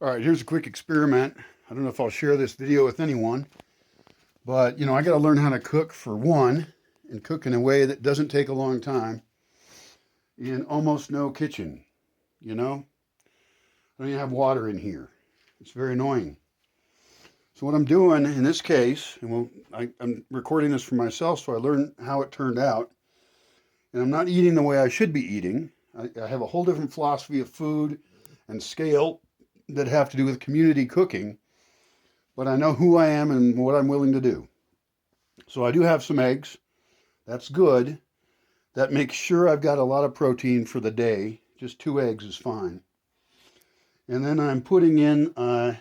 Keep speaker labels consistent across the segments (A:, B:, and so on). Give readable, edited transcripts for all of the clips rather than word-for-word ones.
A: All right, here's a quick experiment. I don't know if I'll share this video with anyone, but I got to learn how to cook for one, and cook in a way that doesn't take a long time in almost no kitchen. I don't even have water in here. It's very annoying. So what I'm doing in this case, and I'm recording this for myself so I learn how it turned out, and I'm not eating the way I should be eating. I have a whole different philosophy of food and scale that have to do with community cooking, but I know who I am and what I'm willing to do. So I do have some eggs. That's good. That makes sure I've got a lot of protein for the day. Just 2 eggs is fine. And then I'm putting in, and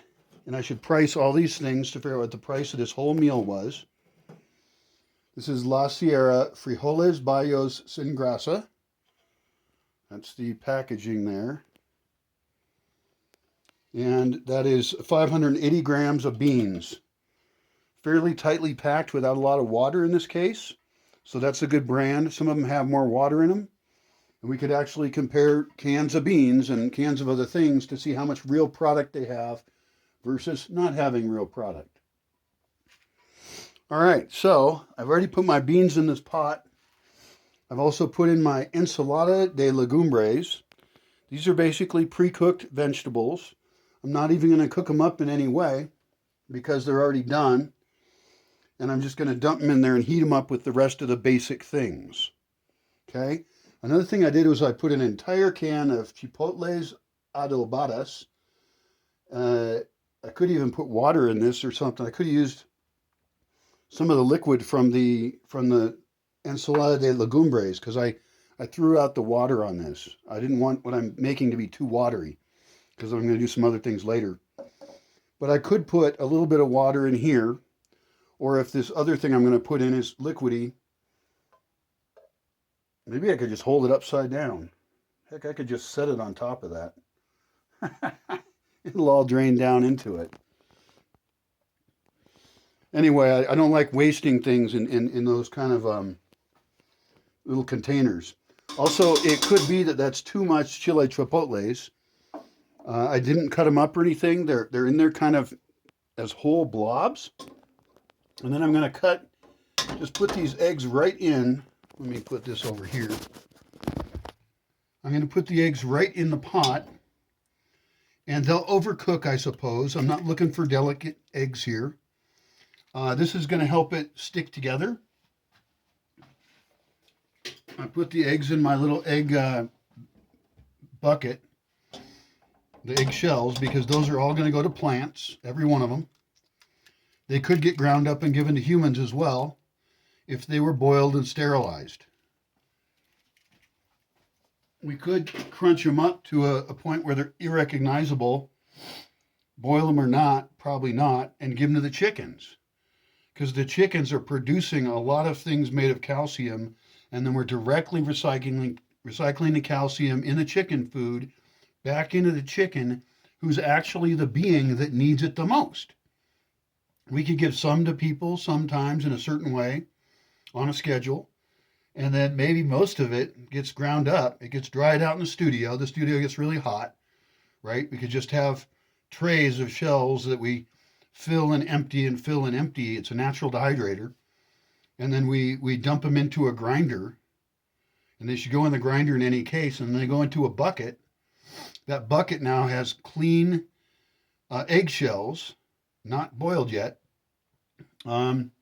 A: I should price all these things to figure out what the price of this whole meal was. This is La Sierra Frijoles Bayos Sin Grasa. That's the packaging there. And that is 580 grams of beans. Fairly tightly packed without a lot of water in this case. So that's a good brand. Some of them have more water in them. And we could actually compare cans of beans and cans of other things to see how much real product they have versus not having real product. All right, so I've already put my beans in this pot. I've also put in my ensalada de legumbres. These are basically pre-cooked vegetables. I'm not even going to cook them up in any way because they're already done. And I'm just going to dump them in there and heat them up with the rest of the basic things. Okay? Another thing I did was I put an entire can of chipotles adobadas. I could even put water in this or something. I could have used some of the liquid from the ensalada de legumbres because I threw out the water on this. I didn't want what I'm making to be too watery because I'm going to do some other things later. But I could put a little bit of water in here, or if this other thing I'm going to put in is liquidy, maybe I could just hold it upside down. Heck, I could just set it on top of that. It'll all drain down into it. Anyway, I don't like wasting things in those kind of little containers. Also, it could be that that's too much chile chipotles. I didn't cut them up or anything. They're in there kind of as whole blobs. And then I'm going to just put these eggs right in. Let me put this over here. I'm going to put the eggs right in the pot. And they'll overcook, I suppose. I'm not looking for delicate eggs here. This is going to help it stick together. I put the eggs in my little egg bucket. The egg shells, because those are all going to go to plants, every one of them. They could get ground up and given to humans as well if they were boiled and sterilized. We could crunch them up to a point where they're irrecognizable, boil them or not, probably not, and give them to the chickens. Because the chickens are producing a lot of things made of calcium, and then we're directly recycling the calcium in the chicken food back into the chicken, who's actually the being that needs it the most. We could give some to people sometimes in a certain way on a schedule, and then maybe most of it gets ground up. It gets dried out in the studio. The studio gets really hot, right? We could just have trays of shells that we fill and empty and fill and empty. It's a natural dehydrator. And then we dump them into a grinder, and they should go in the grinder in any case, and then they go into a bucket. That bucket now has clean eggshells, not boiled yet. In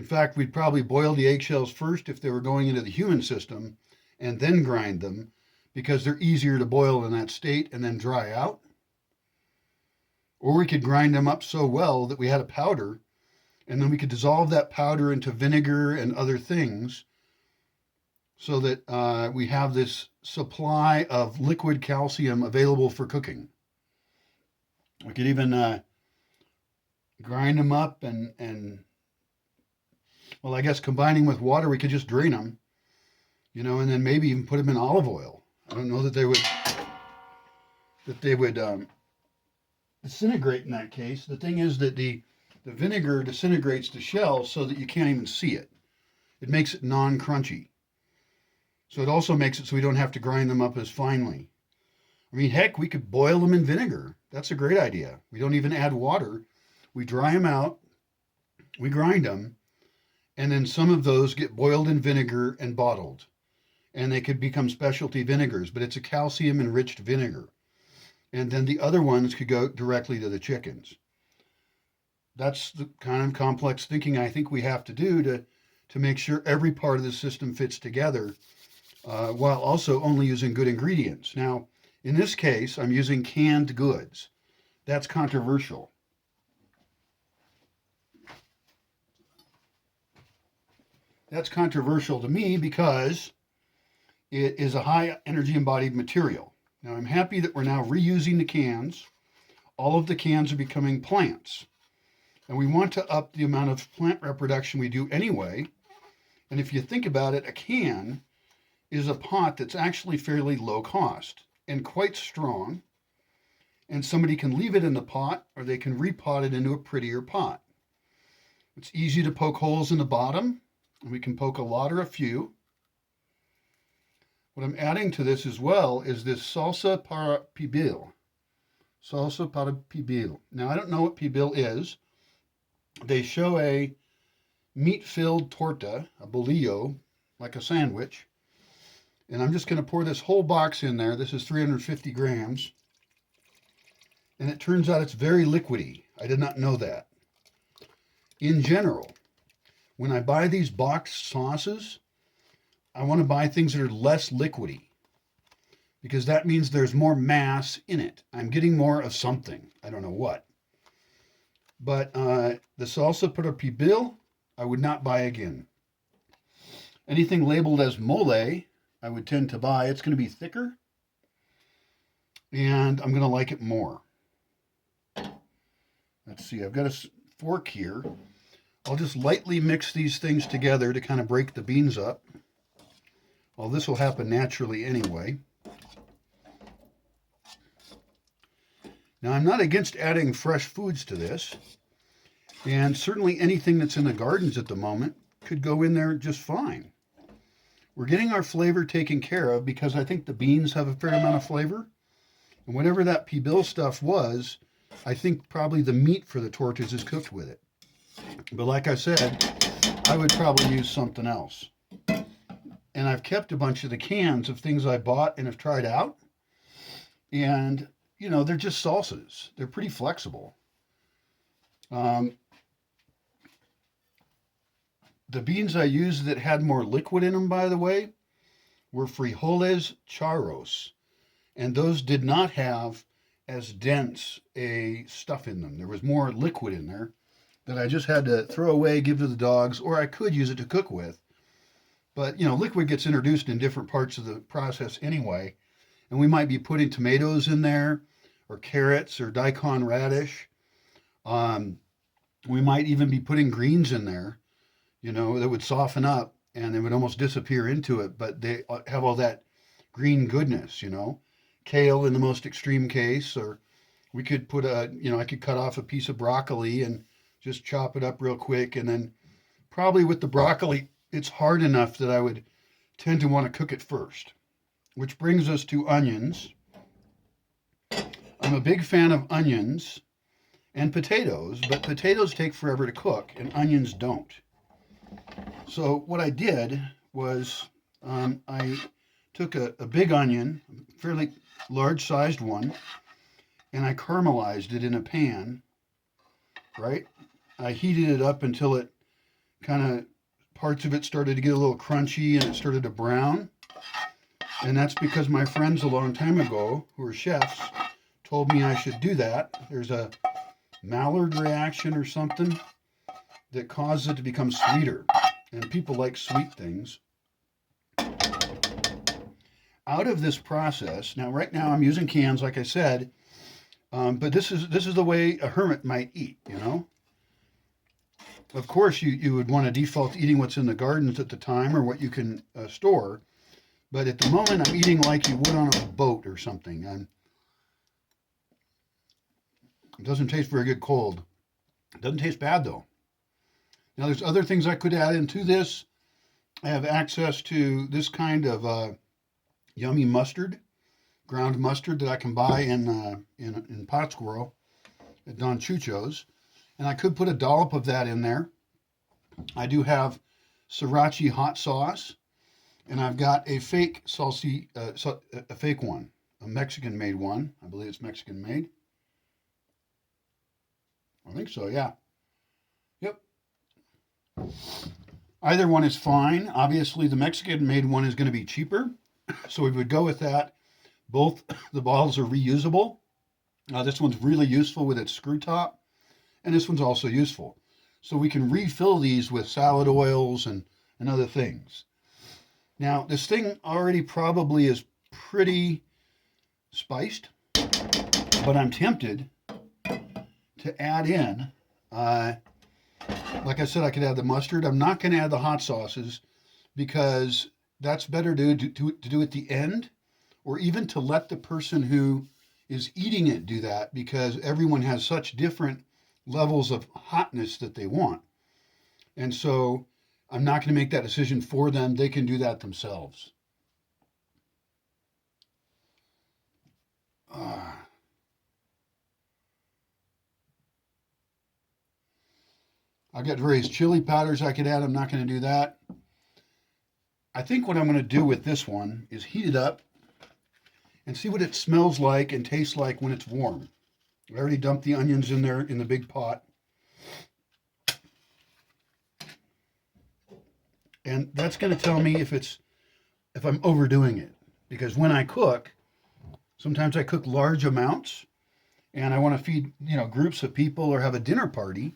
A: fact, we'd probably boil the eggshells first if they were going into the human system and then grind them because they're easier to boil in that state and then dry out. Or we could grind them up so well that we had a powder, and then we could dissolve that powder into vinegar and other things so that we have this supply of liquid calcium available for cooking. We could even grind them up and well, I guess combining with water, we could just drain them, and then maybe even put them in olive oil. I don't know that they would disintegrate in that case. The thing is that the vinegar disintegrates the shell so that you can't even see it. It makes it non-crunchy. So it also makes it so we don't have to grind them up as finely. I mean, heck, we could boil them in vinegar. That's a great idea. We don't even add water. We dry them out, we grind them, and then some of those get boiled in vinegar and bottled. And they could become specialty vinegars, but it's a calcium enriched vinegar. And then the other ones could go directly to the chickens. That's the kind of complex thinking I think we have to do to make sure every part of the system fits together while also only using good ingredients. Now, in this case, I'm using canned goods. That's controversial. That's controversial to me because it is a high energy embodied material. Now, I'm happy that we're now reusing the cans. All of the cans are becoming plants. And we want to up the amount of plant reproduction we do anyway. And if you think about it, a can is a pot that's actually fairly low cost and quite strong. And somebody can leave it in the pot or they can repot it into a prettier pot. It's easy to poke holes in the bottom. And we can poke a lot or a few. What I'm adding to this as well is this salsa para pibil. Salsa para pibil. Now, I don't know what pibil is. They show a meat-filled torta, a bolillo, like a sandwich. And I'm just going to pour this whole box in there. This is 350 grams. And it turns out it's very liquidy. I did not know that. In general, when I buy these boxed sauces, I want to buy things that are less liquidy because that means there's more mass in it. I'm getting more of something. I don't know what. But the salsa para pibil, I would not buy again. Anything labeled as mole, I would tend to buy. It's going to be thicker, and I'm going to like it more. Let's see, I've got a fork here. I'll just lightly mix these things together to kind of break the beans up. Well, this will happen naturally anyway. Now, I'm not against adding fresh foods to this, and certainly anything that's in the gardens at the moment could go in there just fine. We're getting our flavor taken care of because I think the beans have a fair amount of flavor, and whatever that pibil stuff was, I think probably the meat for the tortas is cooked with it. But like I said, I would probably use something else. And I've kept a bunch of the cans of things I bought and have tried out. And, you know, they're just salsas. They're pretty flexible. The beans I used that had more liquid in them, by the way, were frijoles charros. And those did not have as dense a stuff in them. There was more liquid in there that I just had to throw away, give to the dogs, or I could use it to cook with. But, you know, liquid gets introduced in different parts of the process anyway. And we might be putting tomatoes in there or carrots or daikon radish. We might even be putting greens in there, you know, that would soften up and they would almost disappear into it. But they have all that green goodness, you know. Kale in the most extreme case, or we could put I could cut off a piece of broccoli and just chop it up real quick. And then probably with the broccoli, it's hard enough that I would tend to want to cook it first, which brings us to onions. I'm a big fan of onions and potatoes, but potatoes take forever to cook and onions don't. So what I did was I took a big onion, a fairly large-sized one, and I caramelized it in a pan, right? I heated it up until it kind of, parts of it started to get a little crunchy and it started to brown. And that's because my friends a long time ago, who are chefs, told me I should do that. There's a Maillard reaction or something that causes it to become sweeter. And people like sweet things. Out of this process, now right now I'm using cans, like I said, but this is the way a hermit might eat, you know? Of course, you would want to default eating what's in the gardens at the time or what you can store. But at the moment, I'm eating like you would on a boat or something. It doesn't taste very good cold. It doesn't taste bad, though. Now, there's other things I could add into this. I have access to this kind of yummy mustard ground mustard that I can buy in Pottsquirrel at Don Chucho's, and I could put a dollop of that in there. I do have sriracha hot sauce, and I've got a fake salsi, a fake one, a Mexican-made one. I believe it's Mexican-made. I think so, yeah. Yep. Either one is fine. Obviously, the Mexican-made one is going to be cheaper, so we would go with that. Both the bottles are reusable. This one's really useful with its screw top, and this one's also useful. So we can refill these with salad oils and other things. Now, this thing already probably is pretty spiced, but I'm tempted to add in, like I said, I could add the mustard. I'm not going to add the hot sauces because that's better to do at the end, or even to let the person who is eating it do that, because everyone has such different levels of hotness that they want. And so I'm not going to make that decision for them. They can do that themselves. I've got various chili powders I could add. I'm not going to do that. I think what I'm going to do with this one is heat it up and see what it smells like and tastes like when it's warm. I already dumped the onions in there in the big pot. And that's going to tell me if I'm overdoing it. Because when I cook, sometimes I cook large amounts and I want to feed, groups of people or have a dinner party.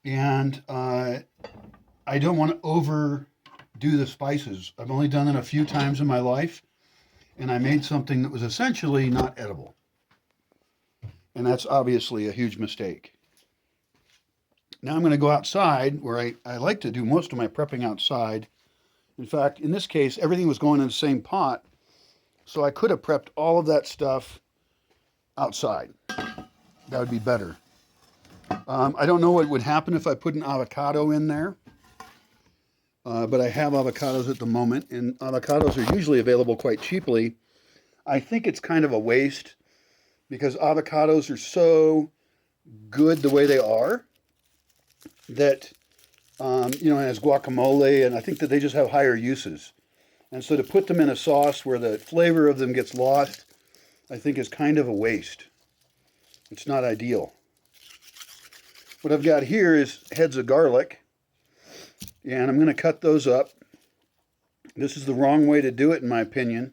A: And I don't want to overdo the spices. I've only done it a few times in my life, and I made something that was essentially not edible. And that's obviously a huge mistake. Now I'm going to go outside, where I like to do most of my prepping outside. In fact, in this case, everything was going in the same pot, so I could have prepped all of that stuff outside. That would be better. I don't know what would happen if I put an avocado in there, but I have avocados at the moment, and avocados are usually available quite cheaply. I think it's kind of a waste because avocados are so good the way they are that, as guacamole, and I think that they just have higher uses. And so to put them in a sauce where the flavor of them gets lost, I think is kind of a waste. It's not ideal. What I've got here is heads of garlic, and I'm going to cut those up. This is the wrong way to do it, in my opinion.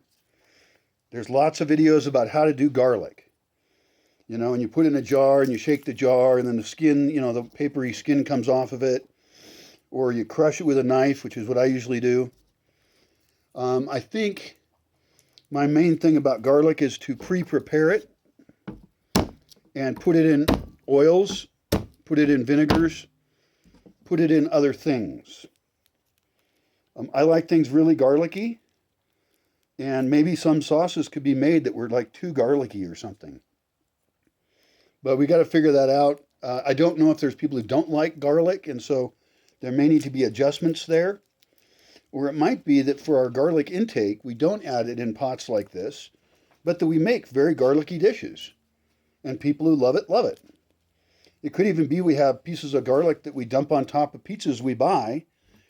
A: There's lots of videos about how to do garlic. And you put it in a jar and you shake the jar, and then the skin, the papery skin comes off of it, or you crush it with a knife, which is what I usually do. I think my main thing about garlic is to pre-prepare it and put it in oils, put it in vinegars, put it in other things. I like things really garlicky, and maybe some sauces could be made that were like too garlicky or something. But we got to figure that out. I don't know if there's people who don't like garlic, and so there may need to be adjustments there. Or it might be that for our garlic intake, we don't add it in pots like this, but that we make very garlicky dishes. And people who love it, love it. It could even be we have pieces of garlic that we dump on top of pizzas we buy.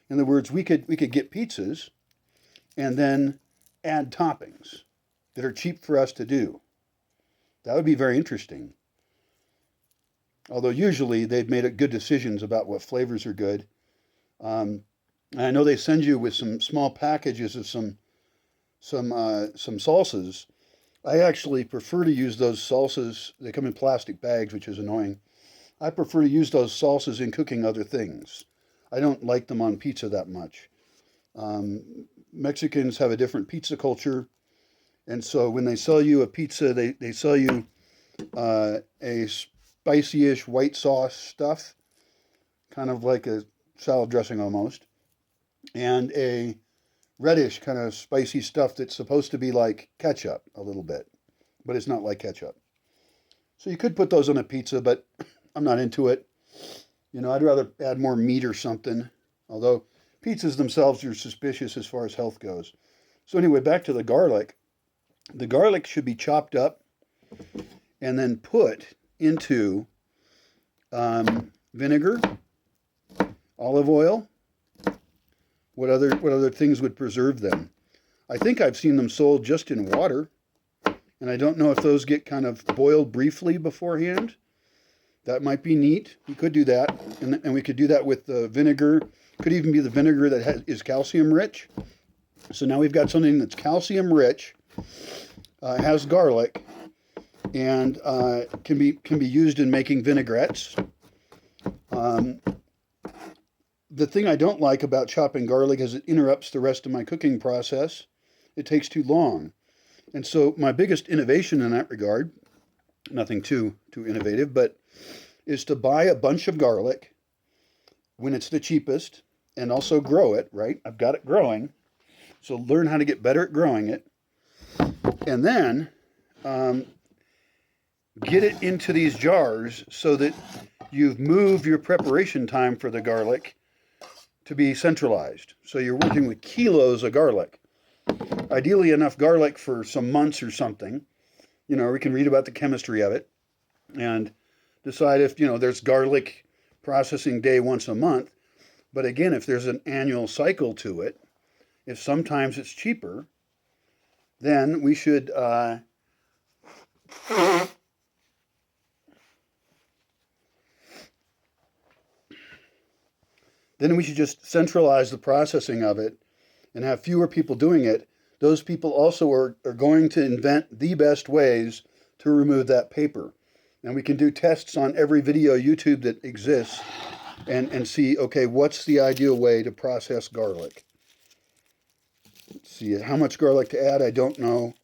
A: In other words, we could get pizzas and then add toppings that are cheap for us to do. That would be very interesting. Although usually they've made good decisions about what flavors are good. I know they send you with some small packages of some salsas. I actually prefer to use those salsas. They come in plastic bags, which is annoying. I prefer to use those salsas in cooking other things. I don't like them on pizza that much. Mexicans have a different pizza culture, and so when they sell you a pizza, they sell you a spicy-ish white sauce stuff, kind of like a salad dressing almost, and a reddish kind of spicy stuff that's supposed to be like ketchup a little bit, but it's not like ketchup. So you could put those on a pizza, but I'm not into it. I'd rather add more meat or something, although pizzas themselves are suspicious as far as health goes. So anyway, back to the garlic. The garlic should be chopped up and then put into vinegar, olive oil. What other things would preserve them? I think I've seen them sold just in water, and I don't know if those get kind of boiled briefly beforehand. That might be neat. We could do that, and we could do that with the vinegar. Could even be the vinegar that is calcium rich. So now we've got something that's calcium rich, has garlic, and can be used in making vinaigrettes. The thing I don't like about chopping garlic is it interrupts the rest of my cooking process. It takes too long. And so my biggest innovation in that regard, nothing too innovative, but is to buy a bunch of garlic when it's the cheapest and also grow it, right? I've got it growing. So learn how to get better at growing it. And then get it into these jars so that you've moved your preparation time for the garlic to be centralized. So you're working with kilos of garlic. Ideally enough garlic for some months or something. You know, we can read about the chemistry of it and decide if, there's garlic processing day once a month. But again, if there's an annual cycle to it, if sometimes it's cheaper, then we should just centralize the processing of it and have fewer people doing it. Those people also are going to invent the best ways to remove that paper. And we can do tests on every video YouTube that exists and see, okay, what's the ideal way to process garlic? Let's see, how much garlic to add, I don't know.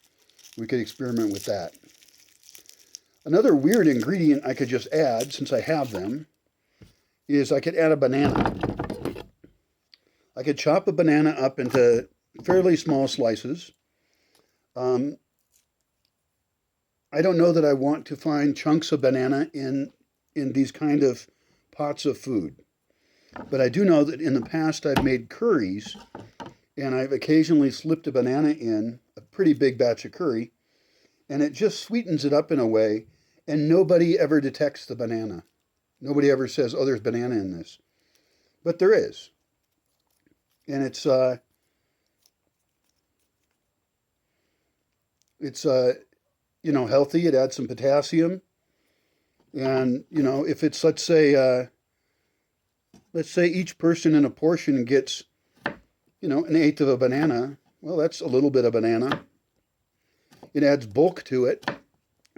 A: We could experiment with that. Another weird ingredient I could just add, since I have them, is I could add a banana. I could chop a banana up into fairly small slices. I don't know that I want to find chunks of banana in these kind of pots of food. But I do know that in the past I've made curries, and I've occasionally slipped a banana in a pretty big batch of curry, and it just sweetens it up in a way, and nobody ever detects the banana. Nobody ever says, oh, there's banana in this. But there is. And it's healthy. It adds some potassium. And, if it's, let's say each person in a portion gets, an eighth of a banana, well, that's a little bit of banana. It adds bulk to it,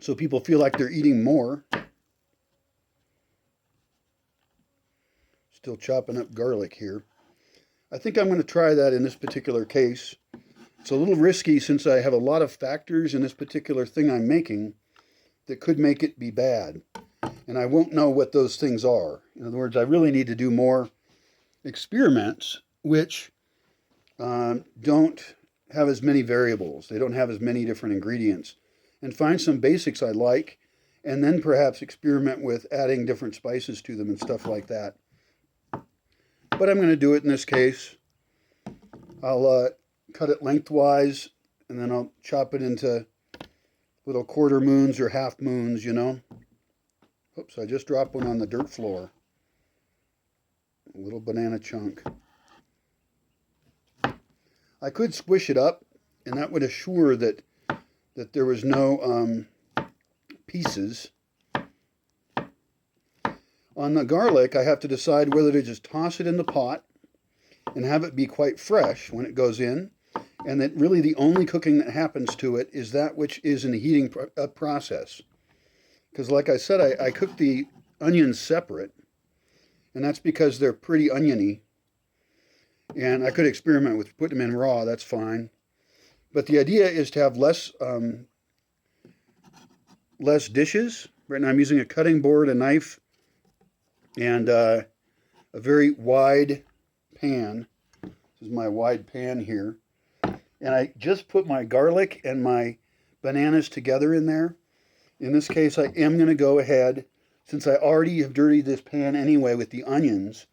A: so people feel like they're eating more. Still chopping up garlic here. I think I'm going to try that in this particular case. It's a little risky since I have a lot of factors in this particular thing I'm making that could make it be bad. And I won't know what those things are. In other words, I really need to do more experiments which don't have as many variables. They don't have as many different ingredients. And find some basics I like, and then perhaps experiment with adding different spices to them and stuff like that. But I'm going to do it in this case. I'll cut it lengthwise, and then I'll chop it into little quarter moons or half moons, Oops, I just dropped one on the dirt floor. A little banana chunk. I could squish it up, and that would assure that there was no pieces. On the garlic, I have to decide whether to just toss it in the pot and have it be quite fresh when it goes in, and that really the only cooking that happens to it is that which is in the heating process. Because like I said, I cook the onions separate, and that's because they're pretty oniony. And I could experiment with putting them in raw, that's fine. But the idea is to have less dishes. Right now I'm using a cutting board, a knife, and a very wide pan. This is my wide pan here. And I just put my garlic and my bananas together in there. In this case, I am going to go ahead, since I already have dirtied this pan anyway with the onions.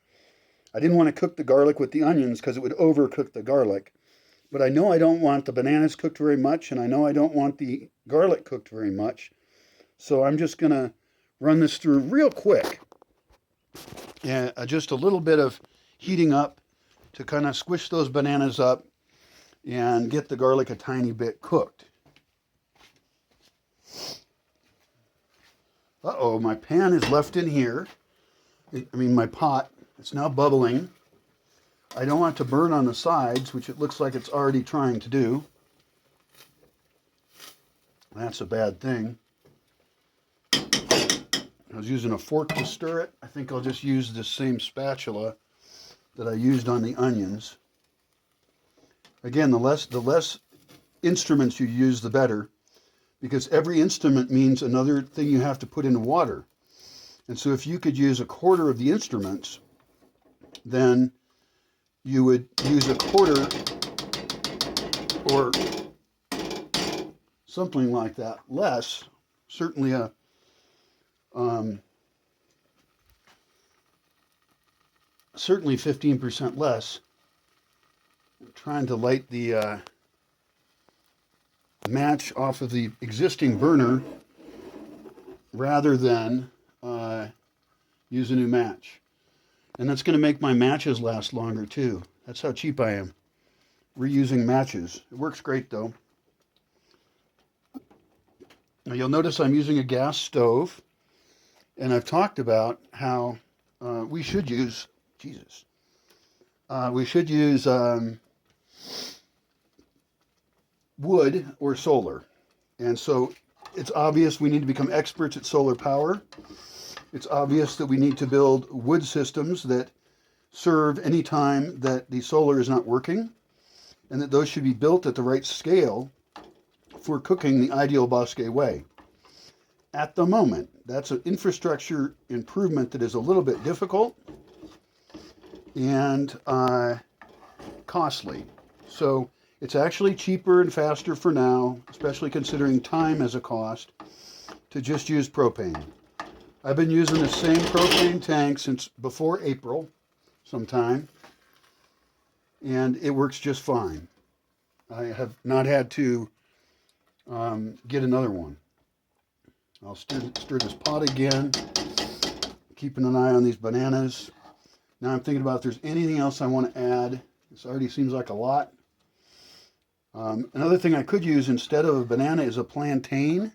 A: I didn't want to cook the garlic with the onions because it would overcook the garlic. But I know I don't want the bananas cooked very much, and I know I don't want the garlic cooked very much. So I'm just going to run this through real quick. And just a little bit of heating up to kind of squish those bananas up and get the garlic a tiny bit cooked. Uh-oh, my pan is left in here. My pot. It's now bubbling. I don't want it to burn on the sides, which it looks like it's already trying to do. That's a bad thing. I was using a fork to stir it. I think I'll just use this same spatula that I used on the onions. Again, the less instruments you use, the better, because every instrument means another thing you have to put into water. And so if you could use a quarter of the instruments, then you would use a quarter or something like that less, certainly certainly 15% less. I'm trying to light the match off of the existing burner rather than use a new match. And that's going to make my matches last longer too. That's how cheap I am. Reusing matches. It works great though. Now you'll notice I'm using a gas stove. And I've talked about how we should use, wood or solar. And so it's obvious we need to become experts at solar power. It's obvious that we need to build wood systems that serve any time that the solar is not working, and that those should be built at the right scale for cooking the ideal Bosque way. At the moment, that's an infrastructure improvement that is a little bit difficult and costly. So it's actually cheaper and faster for now, especially considering time as a cost, to just use propane. I've been using the same propane tank since before April sometime, and it works just fine. I have not had to get another one. I'll stir this pot again, keeping an eye on these bananas. Now I'm thinking about if there's anything else I want to add. This already seems like a lot. Another thing I could use instead of a banana is a plantain.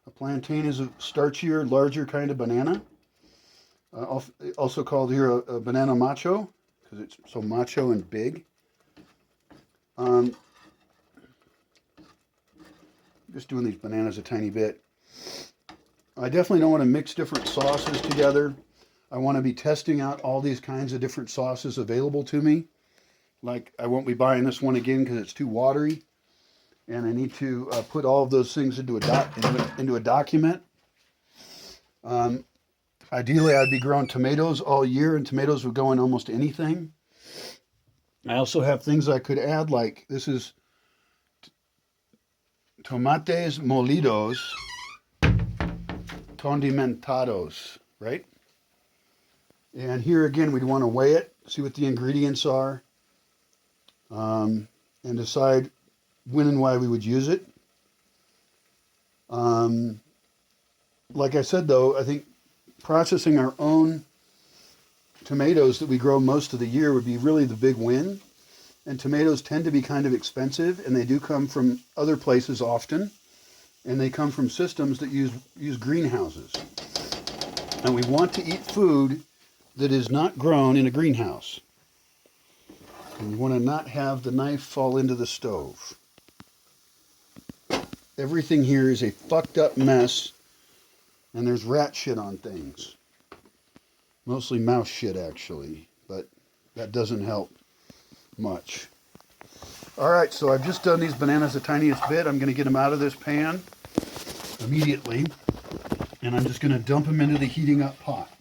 A: A plantain is a starchier, larger kind of banana. Also called here a banana macho, because it's so macho and big. Just doing these bananas a tiny bit. I definitely don't want to mix different sauces together. I want to be testing out all these kinds of different sauces available to me. Like, I won't be buying this one again because it's too watery. And I need to put all of those things into a document. Ideally, I'd be growing tomatoes all year, and tomatoes would go in almost anything. I also have things I could add, like this is tomates molidos condimentados, right? And here again, we'd want to weigh it, see what the ingredients are, and decide when and why we would use it. Like I said, though, I think processing our own tomatoes that we grow most of the year would be really the big win. And tomatoes tend to be kind of expensive, and they do come from other places often, and they come from systems that use greenhouses. And we want to eat food that is not grown in a greenhouse. And we want to not have the knife fall into the stove. Everything here is a fucked up mess, and there's rat shit on things. Mostly mouse shit, actually, but that doesn't help much. All right, so I've just done these bananas the tiniest bit. I'm going to get them out of this pan immediately, and I'm just going to dump them into the heating up pot.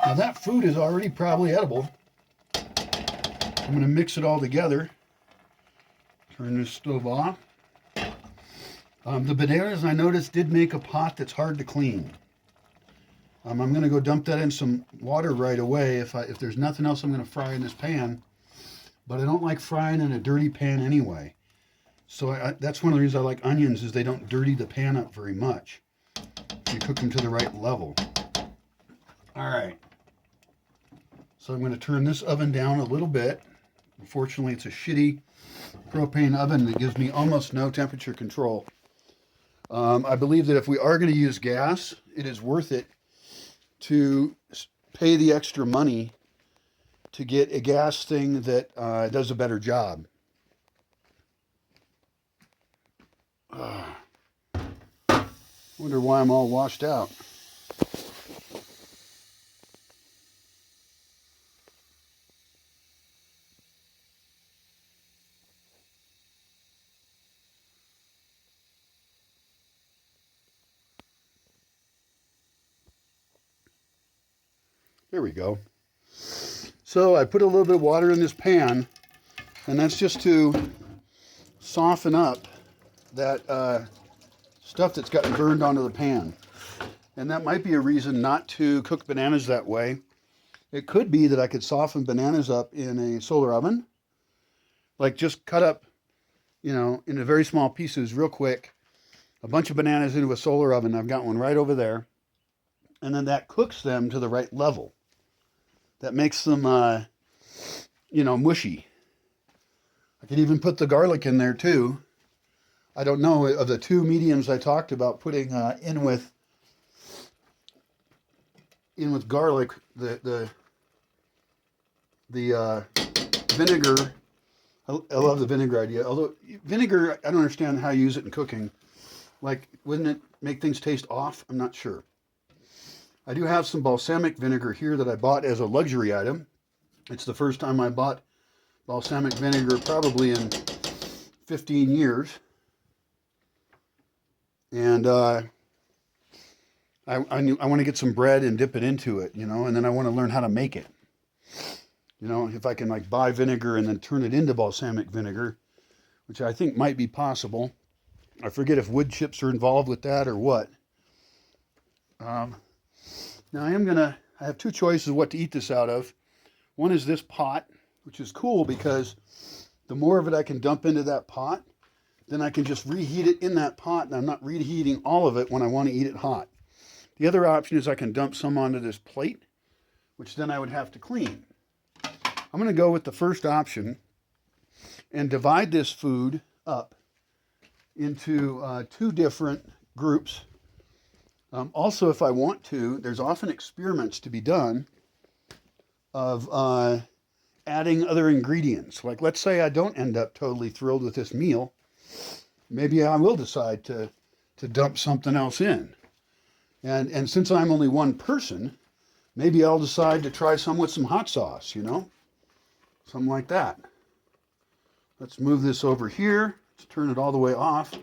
A: Now that food is already probably edible. I'm going to mix it all together. Turn this stove off. The bananas, I noticed, did make a pot that's hard to clean. I'm going to go dump that in some water right away. If there's nothing else I'm going to fry in this pan, but I don't like frying in a dirty pan anyway. So that's one of the reasons I like onions, is they don't dirty the pan up very much. You cook them to the right level. All right. So I'm going to turn this oven down a little bit. Unfortunately, it's a shitty propane oven that gives me almost no temperature control. I believe that if we are going to use gas, it is worth it to pay the extra money to get a gas thing that does a better job. Wonder why I'm all washed out. There we go. So I put a little bit of water in this pan, and that's just to soften up that stuff that's gotten burned onto the pan. And that might be a reason not to cook bananas that way. It could be that I could soften bananas up in a solar oven. Like just cut up, into very small pieces real quick. A bunch of bananas into a solar oven. I've got one right over there. And then that cooks them to the right level. That makes them, mushy. I could even put the garlic in there too. I don't know, of the two mediums I talked about putting in with garlic, the vinegar. I love the vinegar idea. Although vinegar, I don't understand how you use it in cooking. Like, wouldn't it make things taste off? I'm not sure. I do have some balsamic vinegar here that I bought as a luxury item. It's the first time I bought balsamic vinegar probably in 15 years. And I want to get some bread and dip it into it, and then I want to learn how to make it. If I can buy vinegar and then turn it into balsamic vinegar, which I think might be possible. I forget if wood chips are involved with that or what. Now I have two choices of what to eat this out of. One is this pot, which is cool because the more of it I can dump into that pot, then I can just reheat it in that pot, and I'm not reheating all of it when I want to eat it hot. The other option is I can dump some onto this plate, which then I would have to clean. I'm going to go with the first option and divide this food up into two different groups. Also, if I want to, there's often experiments to be done of adding other ingredients. Like, let's say I don't end up totally thrilled with this meal. Maybe I will decide to dump something else in. And since I'm only one person, maybe I'll decide to try some with some hot sauce, something like that. Let's move this over here. Let's turn it all the way off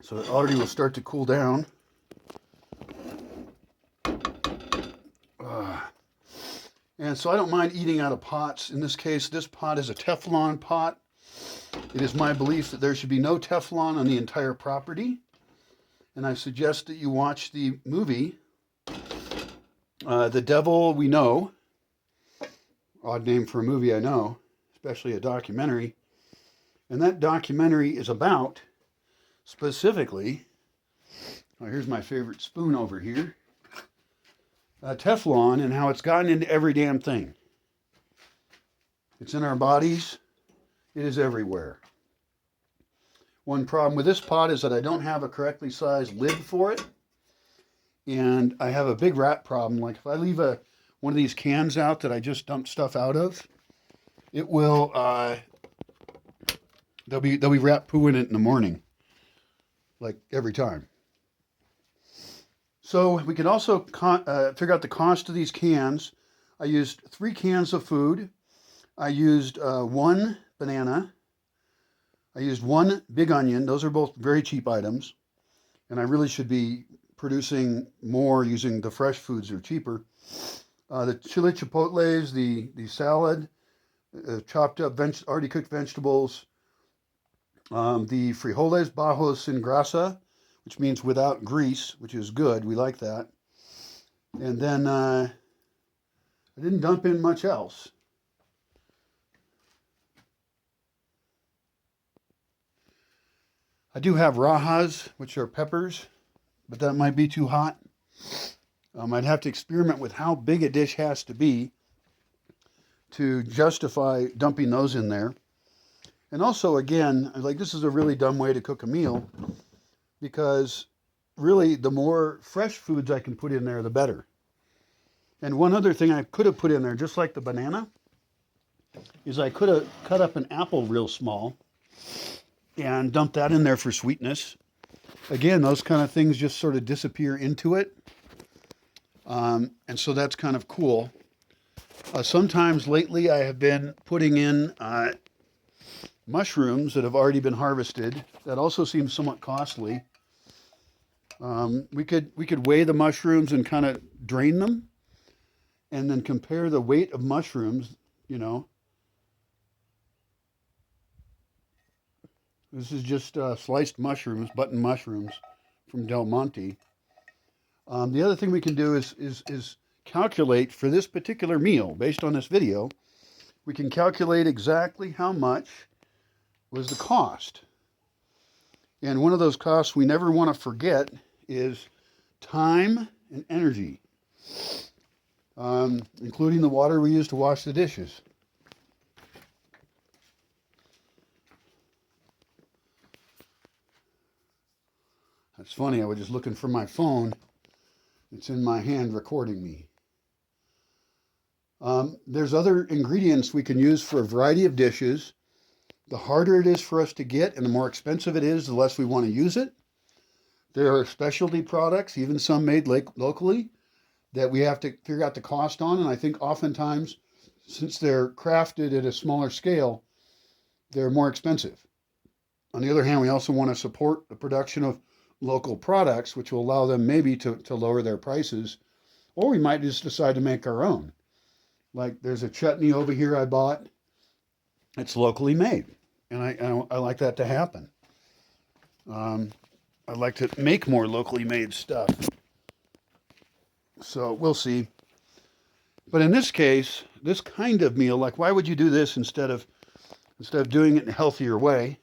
A: so it already will start to cool down. And so I don't mind eating out of pots. In this case, this pot is a Teflon pot. It is my belief that there should be no Teflon on the entire property. And I suggest that you watch the movie, The Devil We Know. Odd name for a movie, I know, especially a documentary. And that documentary is about, specifically, here's my favorite spoon over here, Teflon and how it's gotten into every damn thing. It's in our bodies. It is everywhere. One problem with this pot is that I don't have a correctly sized lid for it. And I have a big rat problem. Like if I leave one of these cans out that I just dumped stuff out of, it will, there'll be rat poo in it in the morning. Like every time. So we can also figure out the cost of these cans. I used 3 cans of food. I used 1 banana. I used 1 big onion. Those are both very cheap items. And I really should be producing more using the fresh foods that are cheaper. The chili chipotles, the salad, chopped up already cooked vegetables, the frijoles bajos sin grasa, which means without grease, which is good. We like that. And then I didn't dump in much else. I do have rajas, which are peppers, but that might be too hot. I'd have to experiment with how big a dish has to be to justify dumping those in there. And also, again, like, this is a really dumb way to cook a meal, because really the more fresh foods I can put in there, the better. And one other thing I could have put in there, just like the banana, is I could have cut up an apple real small and dumped that in there for sweetness. Again, those kind of things just sort of disappear into it. And so that's kind of cool. Sometimes lately I have been putting in mushrooms that have already been harvested. That also seems somewhat costly. We could weigh the mushrooms and kind of drain them, and then compare the weight of mushrooms, you know. This is just sliced mushrooms, button mushrooms from Del Monte. The other thing we can do is calculate for this particular meal, based on this video, we can calculate exactly how much was the cost. And one of those costs we never want to forget is time and energy, including the water we use to wash the dishes. That's funny, I was just looking for my phone. It's in my hand recording me. There's other ingredients we can use for a variety of dishes. The harder it is for us to get and the more expensive it is, the less we want to use it. There are specialty products, even some made locally, that we have to figure out the cost on. And I think oftentimes, since they're crafted at a smaller scale, they're more expensive. On the other hand, we also want to support the production of local products, which will allow them maybe to lower their prices. Or we might just decide to make our own. Like, there's a chutney over here I bought. It's locally made, and I like that to happen. I'd like to make more locally made stuff. So we'll see. But in this case, this kind of meal, like, why would you do this instead of doing it in a healthier way?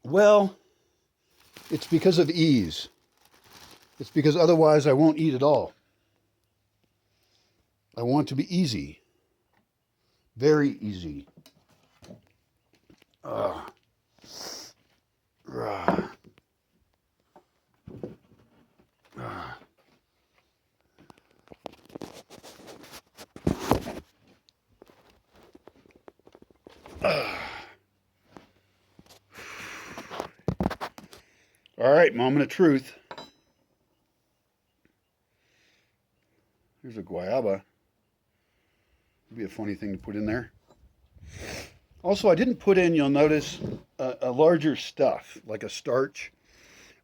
A: Well, it's because of ease. It's because otherwise I won't eat at all. I want it to be easy. Very easy. All right, moment of truth. Here's a guayaba. Would be a funny thing to put in there. Also, I didn't put in, you'll notice, a larger stuff, like a starch.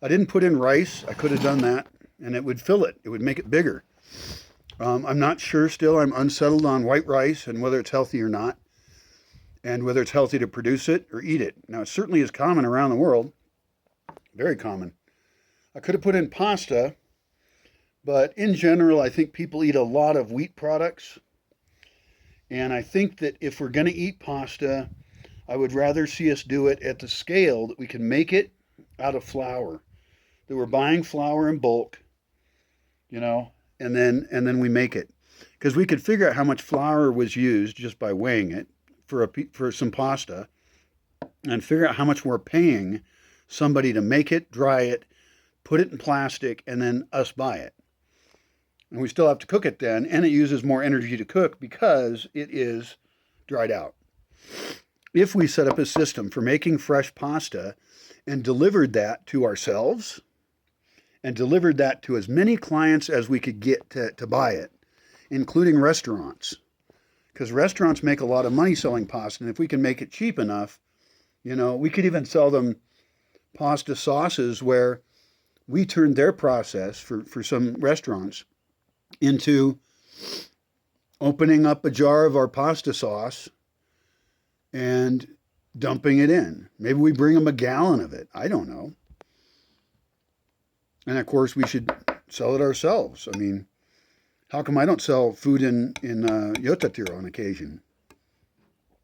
A: I didn't put in rice. I could have done that, and it would fill it. It would make it bigger. I'm not sure still. I'm unsettled on white rice and whether it's healthy or not, and whether it's healthy to produce it or eat it. Now, it certainly is common around the world. Very common. I could have put in pasta, but in general, I think people eat a lot of wheat products. And I think that if we're going to eat pasta, I would rather see us do it at the scale that we can make it out of flour. That we're buying flour in bulk, you know, and then we make it. Because we could figure out how much flour was used just by weighing it for some pasta, and figure out how much we're paying somebody to make it, dry it, put it in plastic, and then us buy it. And we still have to cook it then, and it uses more energy to cook because it is dried out. If we set up a system for making fresh pasta and delivered that to ourselves and delivered that to as many clients as we could get to buy it, including restaurants, because restaurants make a lot of money selling pasta, and if we can make it cheap enough, you know, we could even sell them pasta sauces where we turned their process for some restaurants into opening up a jar of our pasta sauce and dumping it in. Maybe we bring them a gallon of it. I don't know. And of course, we should sell it ourselves. I mean, how come I don't sell food in Yotatiro on occasion?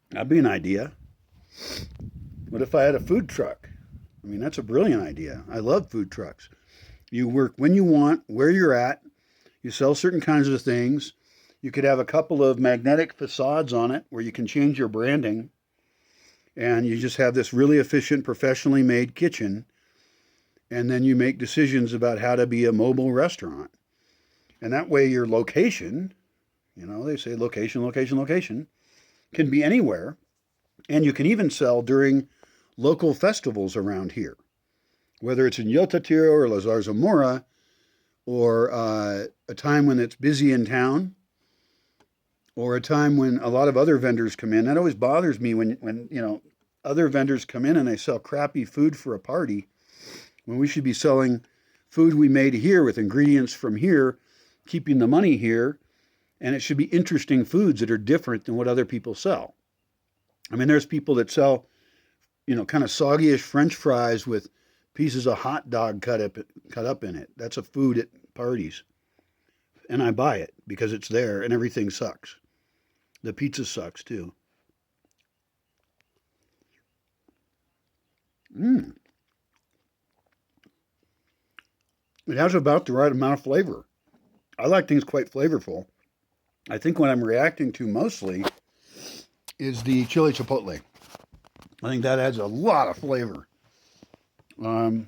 A: That'd be an idea. What if I had a food truck? I mean, that's a brilliant idea. I love food trucks. You work when you want, where you're at. You sell certain kinds of things. You could have a couple of magnetic facades on it where you can change your branding, and you just have this really efficient, professionally made kitchen. And then you make decisions about how to be a mobile restaurant. And that way, your location, they say location, location, location, can be anywhere. And you can even sell during local festivals around here, whether it's in Yotatiro or Lazar Zamora, or a time when it's busy in town, or a time when a lot of other vendors come in. That always bothers me when other vendors come in and they sell crappy food for a party, when we should be selling food we made here with ingredients from here, keeping the money here, and it should be interesting foods that are different than what other people sell. I mean, there's people that sell, kind of soggy-ish French fries with pieces of hot dog cut up in it. That's a food at parties. And I buy it because it's there and everything sucks. The pizza sucks too. Mmm. It has about the right amount of flavor. I like things quite flavorful. I think what I'm reacting to mostly is the chili chipotle. I think that adds a lot of flavor. And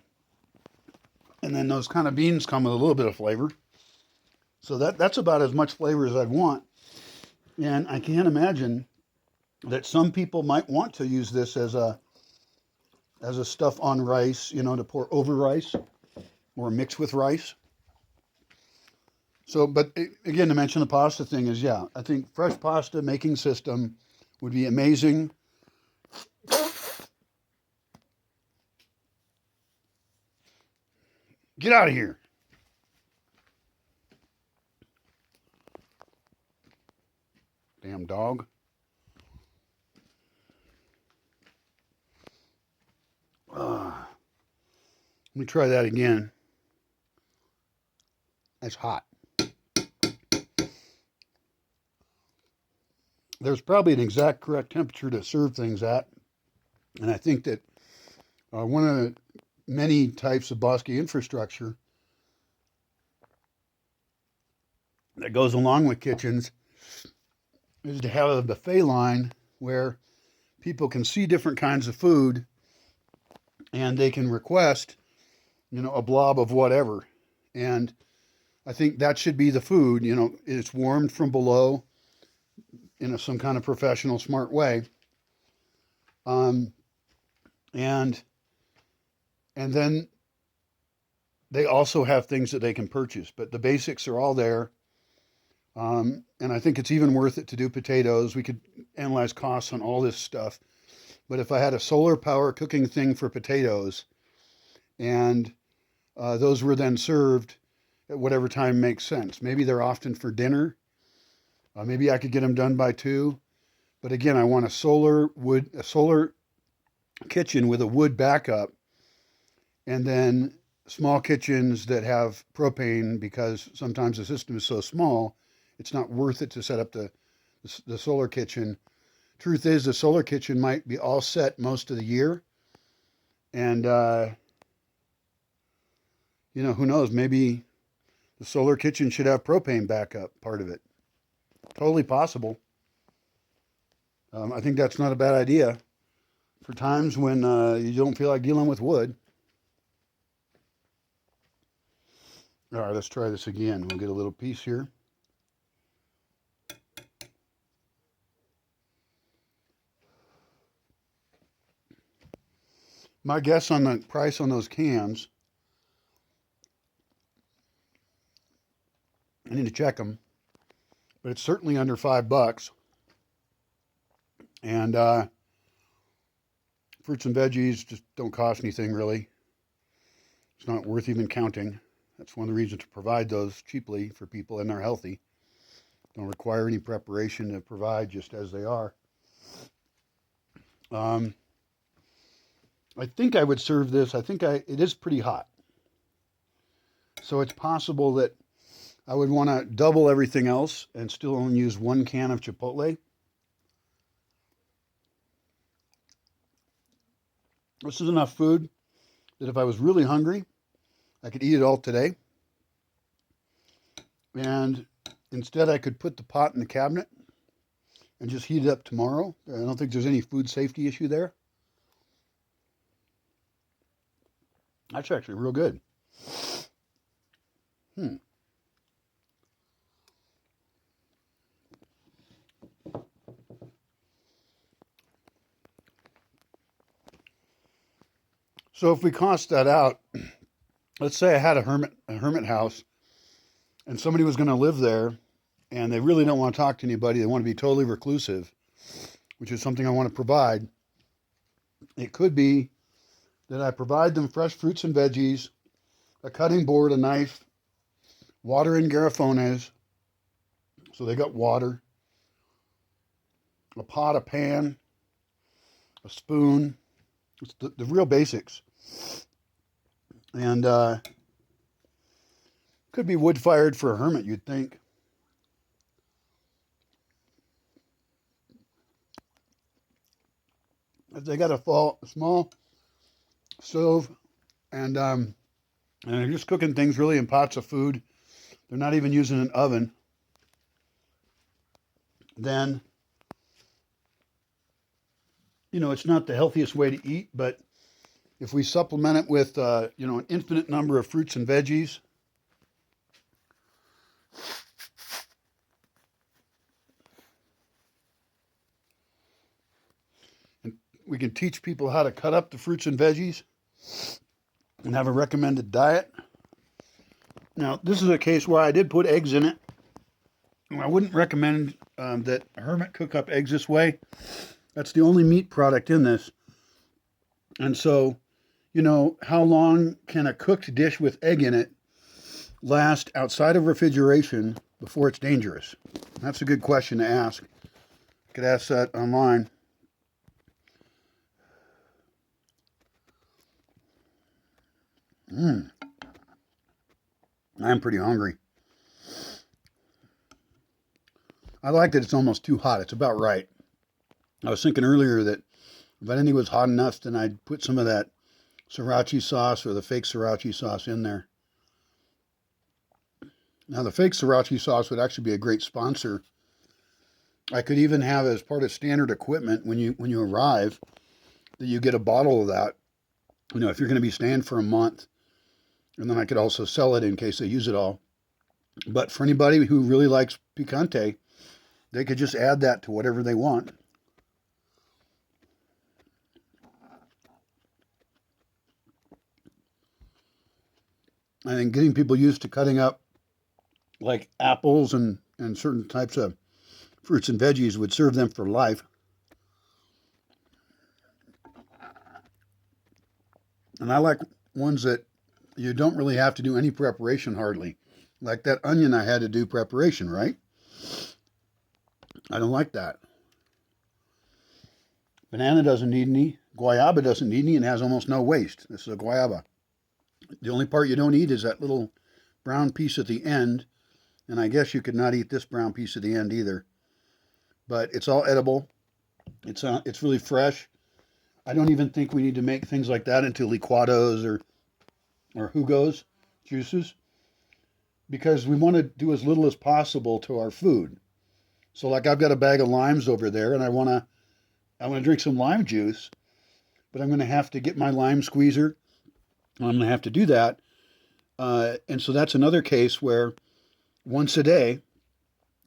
A: then those kind of beans come with a little bit of flavor. So that's about as much flavor as I'd want. And I can't imagine that some people might want to use this as a stuff on rice, to pour over rice or mix with rice. So, but again, to mention the pasta thing is, yeah, I think fresh pasta making system would be amazing. Get out of here. Damn dog. Let me try that again. That's hot. There's probably an exact correct temperature to serve things at. And I think that one of the many types of Bosque infrastructure that goes along with kitchens is to have a buffet line where people can see different kinds of food and they can request, a blob of whatever. And I think that should be the food. It's warmed from below in some kind of professional, smart way. And then they also have things that they can purchase, but the basics are all there. And I think it's even worth it to do potatoes. We could analyze costs on all this stuff. But if I had a solar power cooking thing for potatoes, and those were then served at whatever time makes sense. Maybe they're often for dinner. Maybe I could get them done by 2. But again, I want a solar kitchen with a wood backup, and then small kitchens that have propane, because sometimes the system is so small, it's not worth it to set up the solar kitchen. Truth is, the solar kitchen might be all set most of the year. And, who knows? Maybe the solar kitchen should have propane backup, part of it. Totally possible. I think that's not a bad idea for times when you don't feel like dealing with wood. All right, let's try this again. We'll get a little piece here. My guess on the price on those cans, I need to check them, but it's certainly under $5. And fruits and veggies just don't cost anything, really. It's not worth even counting. That's one of the reasons to provide those cheaply for people, and they're healthy. Don't require any preparation to provide, just as they are. I think I would serve this. It is pretty hot. So it's possible that I would want to double everything else and still only use 1 can of Chipotle. This is enough food that if I was really hungry, I could eat it all today. And instead, I could put the pot in the cabinet and just heat it up tomorrow. I don't think there's any food safety issue there. That's actually real good. So if we cost that out, let's say I had a hermit house and somebody was going to live there and they really don't want to talk to anybody. They want to be totally reclusive, which is something I want to provide. It could be that I provide them fresh fruits and veggies, a cutting board, a knife, water and garrafones. So they got water, a pot, a pan, a spoon. It's the real basics. And could be wood fired for a hermit, you'd think. If they got a small stove and they're just cooking things really in pots of food, they're not even using an oven, then, it's not the healthiest way to eat, but if we supplement it with, an infinite number of fruits and veggies, and we can teach people how to cut up the fruits and veggies and have a recommended diet. Now, this is a case where I did put eggs in it. I wouldn't recommend that a hermit cook up eggs this way. That's the only meat product in this. And so, how long can a cooked dish with egg in it last outside of refrigeration before it's dangerous? That's a good question to ask. You could ask that online. I'm pretty hungry. I like that it's almost too hot. It's about right. I was thinking earlier that if I didn't think it was hot enough, then I'd put some of that sriracha sauce or the fake sriracha sauce in there. Now, the fake sriracha sauce would actually be a great sponsor. I could even have as part of standard equipment when you arrive that you get a bottle of that. If you're going to be staying for a month, and then I could also sell it in case they use it all. But for anybody who really likes picante, they could just add that to whatever they want. I think getting people used to cutting up like apples and certain types of fruits and veggies would serve them for life. And I like ones that you don't really have to do any preparation hardly. Like that onion I had to do preparation, right? I don't like that. Banana doesn't need any. Guayaba doesn't need any and has almost no waste. This is a guayaba. The only part you don't eat is that little brown piece at the end. And I guess you could not eat this brown piece at the end either. But it's all edible. It's really fresh. I don't even think we need to make things like that into licuados or jugos, juices, because we want to do as little as possible to our food. So like I've got a bag of limes over there and I want to drink some lime juice, but I'm going to have to get my lime squeezer. I'm going to have to do that. And so that's another case where once a day,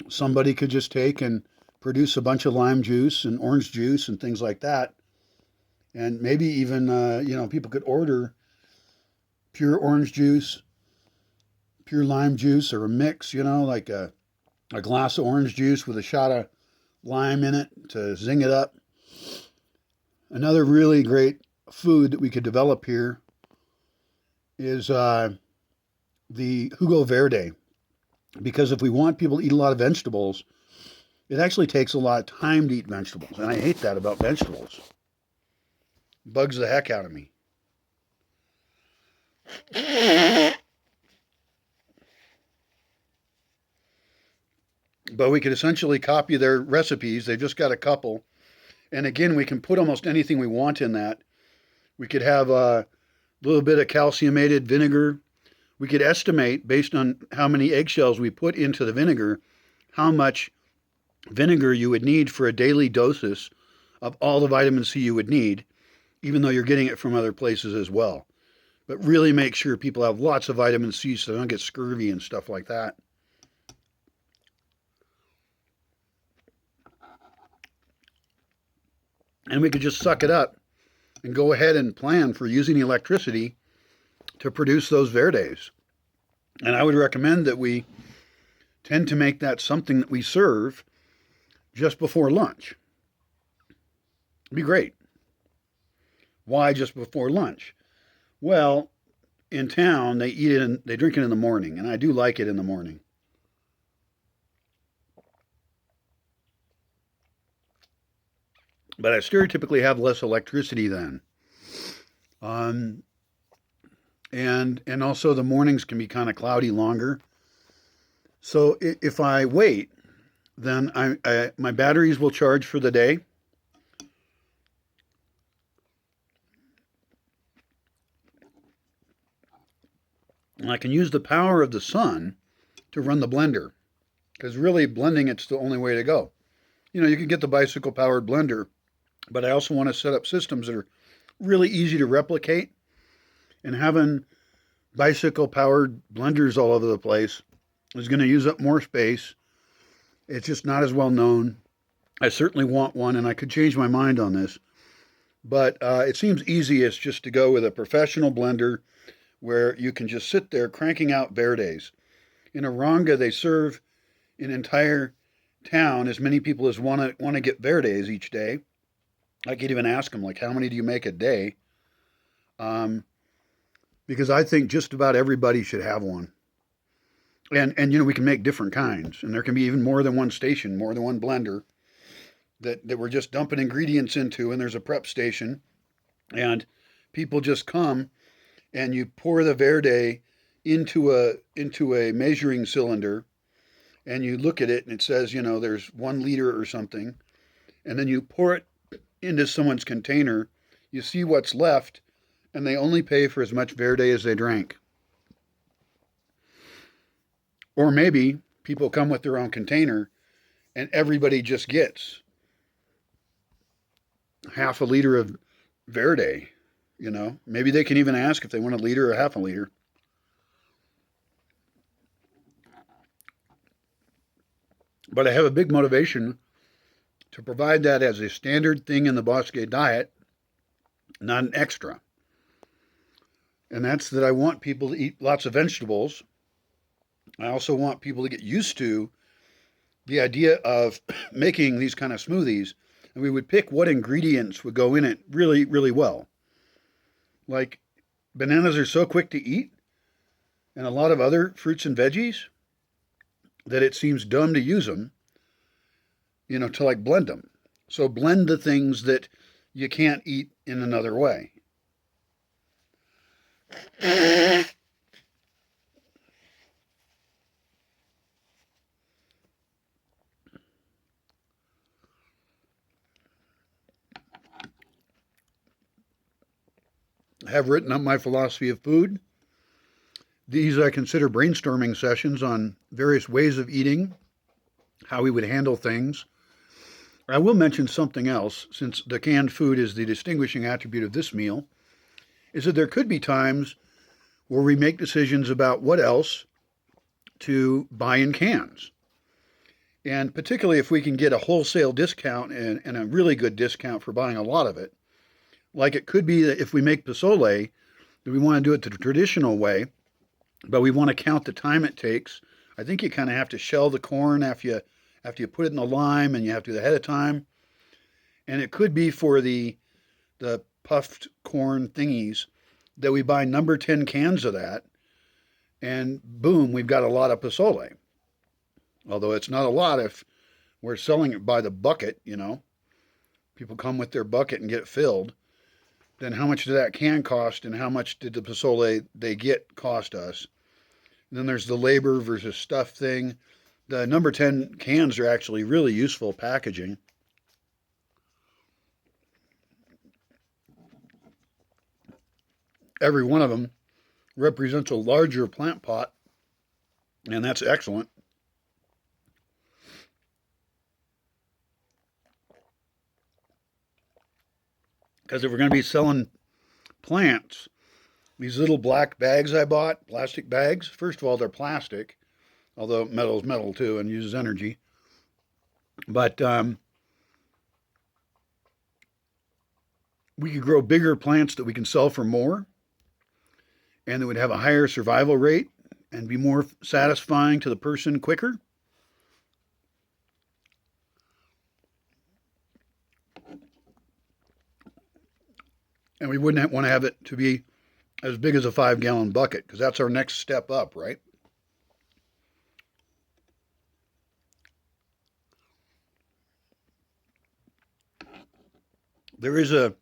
A: somebody could just take and produce a bunch of lime juice and orange juice and things like that. And maybe even, people could order pure orange juice, pure lime juice, or a mix, like a glass of orange juice with a shot of lime in it to zing it up. Another really great food that we could develop here is the jugo verde. Because if we want people to eat a lot of vegetables, it actually takes a lot of time to eat vegetables. And I hate that about vegetables. It bugs the heck out of me. But we could essentially copy their recipes. They've just got a couple. And again, we can put almost anything we want in that. We could have a little bit of calciumated vinegar. We could estimate, based on how many eggshells we put into the vinegar, how much vinegar you would need for a daily doses of all the vitamin C you would need, even though you're getting it from other places as well. But really make sure people have lots of vitamin C so they don't get scurvy and stuff like that. And we could just suck it up and go ahead and plan for using electricity to produce those verdes. And I would recommend that we tend to make that something that we serve just before lunch. It'd be great. Why just before lunch? Well, in town they eat it and they drink it in the morning, and I do like it in the morning. But I stereotypically have less electricity then. Um, and also the mornings can be kind of cloudy longer. So if I wait, then my batteries will charge for the day. And I can use the power of the sun to run the blender, because really blending it's the only way to go. You know, you can get the bicycle powered blender, but I also want to set up systems that are really easy to replicate. And having bicycle powered blenders all over the place is going to use up more space. It's just not as well known. I certainly want one, and I could change my mind on this. But it seems easiest just to go with a professional blender where you can just sit there cranking out verdes. In Aranga, they serve an entire town, as many people as want to get verdes each day. I could even ask them, like, how many do you make a day? Because I think just about everybody should have one. And you know, we can make different kinds, and there can be even more than one station, more than one blender that we're just dumping ingredients into, and there's a prep station, and people just come and you pour the verde into a measuring cylinder, and you look at it and it says, you know, there's 1 liter or something, and then you pour it into someone's container, you see what's left, and they only pay for as much verde as they drank. Or maybe people come with their own container and everybody just gets half a liter of verde, you know. Maybe they can even ask if they want a liter or half a liter. But I have a big motivation to provide that as a standard thing in the Bosque diet, not an extra. And that's that I want people to eat lots of vegetables. I also want people to get used to the idea of making these kind of smoothies, and we would pick what ingredients would go in it really, really well. Like, bananas are so quick to eat, and a lot of other fruits and veggies, that it seems dumb to use them, you know, to like blend them. So blend the things that you can't eat in another way. I have written up my philosophy of food. These I consider brainstorming sessions on various ways of eating, how we would handle things. I will mention something else, since the canned food is the distinguishing attribute of this meal, is that there could be times where we make decisions about what else to buy in cans. And particularly if we can get a wholesale discount and a really good discount for buying a lot of it. Like it could be that if we make pozole, that we want to do it the traditional way, but we want to count the time it takes. I think you kind of have to shell the corn after you put it in the lime, and you have to do it ahead of time. And it could be for the puffed corn thingies that we buy number 10 cans of that, and boom, we've got a lot of pozole. Although it's not a lot if we're selling it by the bucket, you know. People come with their bucket and get it filled. Then how much did that can cost, and how much did the pozole they get cost us? And then there's the labor versus stuff thing. The number 10 cans are actually really useful packaging. every one of them represents a larger plant pot, and that's excellent. Because if we're going to be selling plants, these little black bags I bought, plastic bags, first of all, they're plastic, although metal is metal too and uses energy. But we could grow bigger plants that we can sell for more and that would have a higher survival rate and be more satisfying to the person quicker. And we wouldn't want to have it to be as big as a 5-gallon bucket because that's our next step up, right? There is a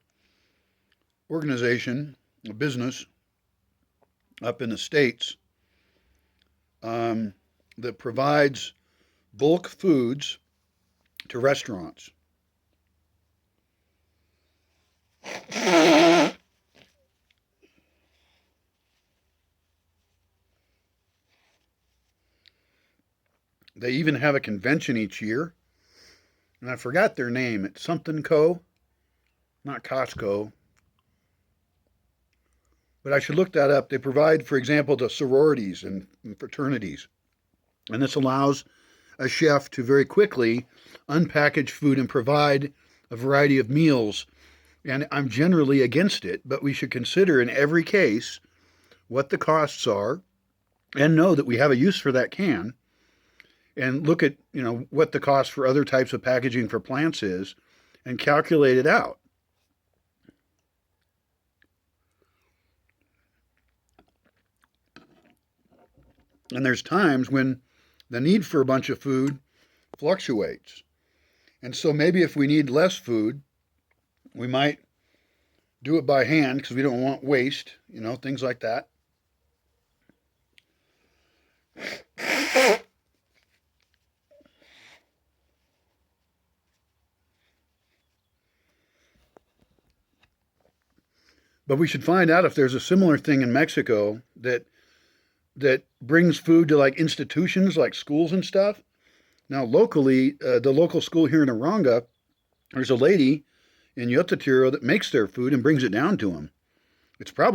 A: organization, a business up in the States that provides bulk foods to restaurants. They even have a convention each year, and I forgot their name. It's something Co., not Costco, but I should look that up. They provide, for example, the sororities and fraternities, and this allows a chef to very quickly unpackage food and provide a variety of meals. And I'm generally against it, but we should consider in every case what the costs are and know that we have a use for that can and look at, what the cost for other types of packaging for plants is and calculate it out. And there's times when the need for a bunch of food fluctuates. And so maybe if we need less food, we might do it by hand because we don't want waste, things like that. But we should find out if there's a similar thing in Mexico that brings food to like institutions like schools and stuff. Now, locally, the local school here in Aronga, there's a lady in Yotatiro that makes their food and brings it down to them. It's probably